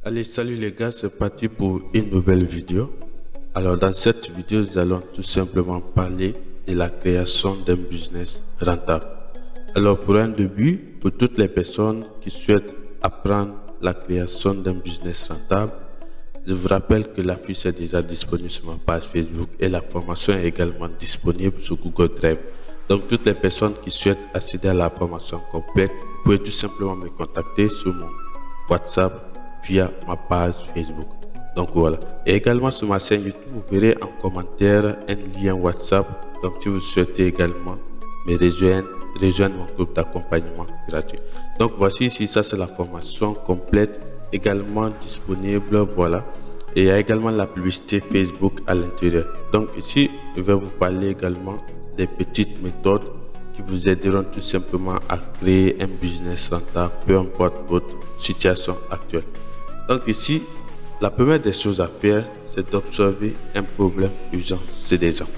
Allez, salut les gars, c'est parti pour une nouvelle vidéo. Alors dans cette vidéo, nous allons tout simplement parler de la création d'un business rentable. Alors pour un début, pour toutes les personnes qui souhaitent apprendre la création d'un business rentable, je vous rappelle que la fiche est déjà disponible sur ma page Facebook et la formation est également disponible sur Google Drive. Donc toutes les personnes qui souhaitent accéder à la formation complète, vous pouvez tout simplement me contacter sur mon WhatsApp via ma page Facebook. Donc voilà. Et également sur ma chaîne YouTube, vous verrez en commentaire un lien WhatsApp. Donc si vous souhaitez également me rejoindre mon groupe d'accompagnement gratuit. Donc voici ici, ça c'est la formation complète également disponible. Voilà. Et il y a également la publicité Facebook à l'intérieur. Donc ici, je vais vous parler également des petites méthodes qui vous aideront tout simplement à créer un business rentable, peu importe votre situation actuelle. Donc ici, la première des choses à faire, c'est d'observer un problème urgent chez des gens.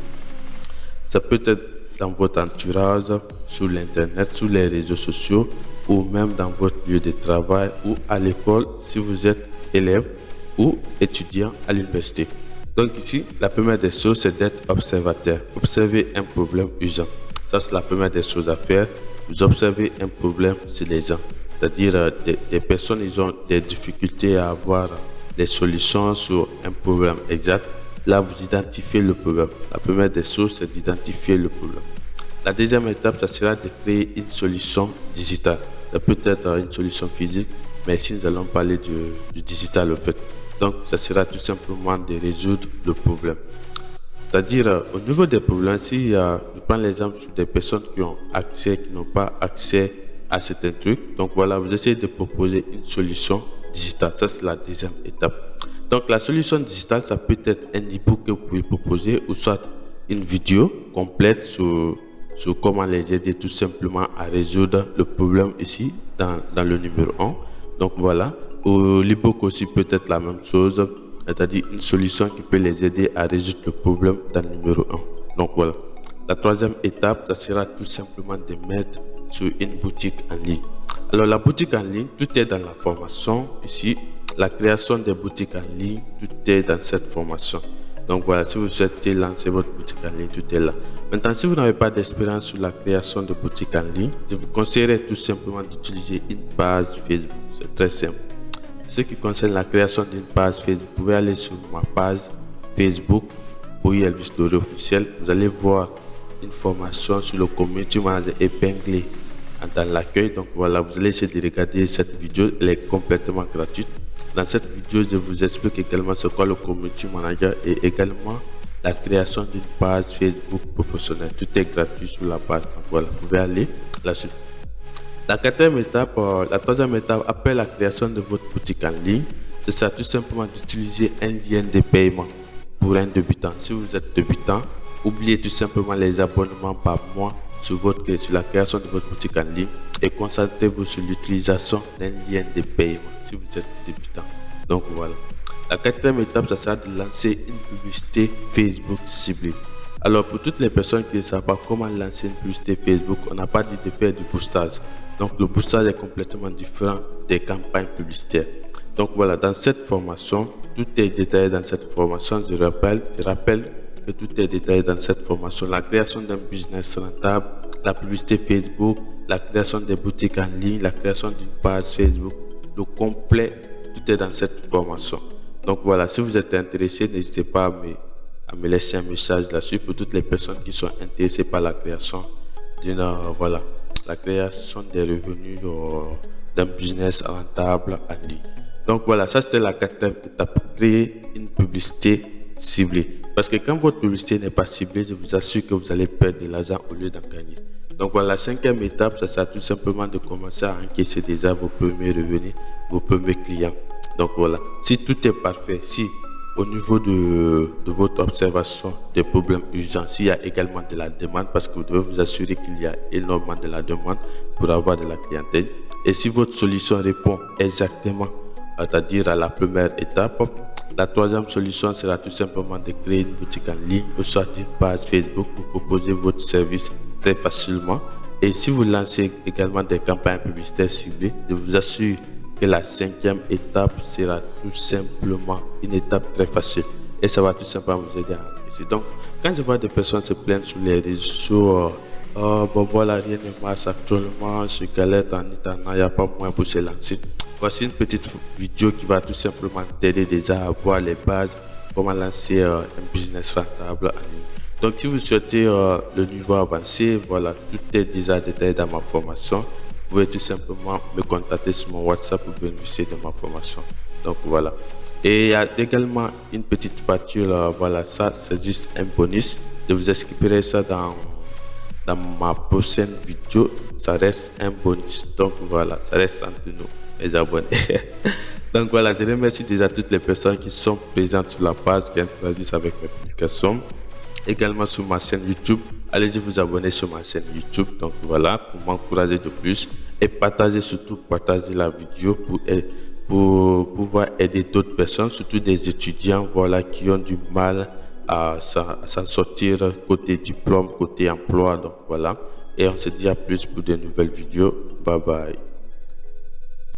Ça peut être dans votre entourage, sur l'internet, sur les réseaux sociaux ou même dans votre lieu de travail ou à l'école si vous êtes élève ou étudiant à l'université. Donc ici, la première des choses, c'est d'être observateur. Observer un problème urgent. Ça, c'est la première des choses à faire. Vous observez un problème chez les gens. C'est-à-dire des personnes, ils ont des difficultés à avoir des solutions sur un problème exact. Là, vous identifiez le problème. La première des choses, c'est d'identifier le problème. La deuxième étape, ça sera de créer une solution digitale. Ça peut être une solution physique, mais ici, nous allons parler du digital, au fait. Donc, ça sera tout simplement de résoudre le problème. C'est-à-dire, au niveau des problèmes, si je prends l'exemple sur des personnes qui ont accès, qui n'ont pas accès à certains trucs. Donc voilà, vous essayez de proposer une solution digitale. Ça, c'est la deuxième étape. Donc la solution digitale, ça peut être un e-book que vous pouvez proposer ou soit une vidéo complète sur comment les aider tout simplement à résoudre le problème ici dans le numéro 1. Donc voilà, l'e-book aussi peut être la même chose, c'est-à-dire une solution qui peut les aider à résoudre le problème dans le numéro 1. Donc voilà. La troisième étape, ça sera tout simplement de mettre sur une boutique en ligne. Alors la boutique en ligne, tout est dans la formation ici. La création des boutiques en ligne, tout est dans cette formation. Donc voilà, si vous souhaitez lancer votre boutique en ligne, tout est là. Maintenant, si vous n'avez pas d'expérience sur la création de boutiques en ligne, je vous conseillerais tout simplement d'utiliser une page Facebook. C'est très simple. Ce qui concerne la création d'une page Facebook, vous pouvez aller sur ma page Facebook, Boyi Elvis Doré officiel. Vous allez voir une formation sur le community manager épinglé dans l'accueil. Donc voilà, vous allez essayer de regarder cette vidéo, elle est complètement gratuite. Dans cette vidéo, je vous explique également ce qu'est le community manager et également la création d'une page Facebook professionnelle. Tout est gratuit sur la page. Donc voilà, vous pouvez aller là-dessus. La quatrième étape, la troisième étape, après la création de votre boutique en ligne, c'est ça, tout simplement d'utiliser un lien de paiement pour un débutant. Si vous êtes débutant, oubliez tout simplement les abonnements par mois sur la création de votre boutique en ligne et concentrez-vous sur l'utilisation d'un lien de paiement si vous êtes débutant. Donc voilà. La quatrième étape, ça sera de lancer une publicité Facebook ciblée. Alors pour toutes les personnes qui ne savent pas comment lancer une publicité Facebook, on n'a pas dit de faire du boostage. Donc le boostage est complètement différent des campagnes publicitaires. Donc voilà, dans cette formation, tout est détaillé dans cette formation. Je rappelle que tout est détaillé dans cette formation. La création d'un business rentable, la publicité Facebook, la création des boutiques en ligne, la création d'une page Facebook, le complet, tout est dans cette formation. Donc voilà, si vous êtes intéressé, n'hésitez pas à me laisser un message là-dessus pour toutes les personnes qui sont intéressées par la création la création des revenus d'un business rentable en ligne. Donc voilà, ça c'était la quatrième étape, créer une publicité ciblée. Parce que quand votre publicité n'est pas ciblée, je vous assure que vous allez perdre de l'argent au lieu d'en gagner. Donc voilà, la cinquième étape, ça sera tout simplement de commencer à encaisser déjà vos premiers revenus, vos premiers clients. Donc voilà, si tout est parfait, si au niveau de votre observation des problèmes urgents, s'il y a également de la demande, parce que vous devez vous assurer qu'il y a énormément de la demande pour avoir de la clientèle. Et si votre solution répond exactement, c'est-à-dire à la première étape, la troisième solution sera tout simplement de créer une boutique en ligne ou soit une page Facebook pour proposer votre service très facilement. Et si vous lancez également des campagnes publicitaires ciblées, je vous assure que la 5e étape sera tout simplement une étape très facile. Et ça va tout simplement vous aider à encaisser. Donc, quand je vois des personnes se plaindre sur les réseaux sociaux, bon voilà, rien ne marche actuellement, je galère en il n'y a pas moyen pour se lancer. Voici une petite vidéo qui va tout simplement t'aider déjà à voir les bases, comment lancer un business rentable en ligne. Donc, si vous souhaitez le niveau avancé, voilà, tout est déjà détaillé dans ma formation. Vous pouvez tout simplement me contacter sur mon WhatsApp pour bénéficier de ma formation. Donc, voilà. Et il y a également une petite partie, voilà, ça, c'est juste un bonus. Je vous expliquerai ça dans ma prochaine vidéo. Ça reste un bonus. Donc, voilà, ça reste entre nous, les abonnés. Donc, voilà, je remercie déjà toutes les personnes qui sont présentes sur la page, qui interagissent avec mes publications. Également sur ma chaîne YouTube. Allez-y vous abonner sur ma chaîne YouTube. Donc voilà, pour m'encourager de plus. Et partagez, surtout partagez la vidéo pour pouvoir aider d'autres personnes, surtout des étudiants, voilà, qui ont du mal à s'en sortir côté diplôme, côté emploi. Donc voilà. Et on se dit à plus pour de nouvelles vidéos. Bye bye.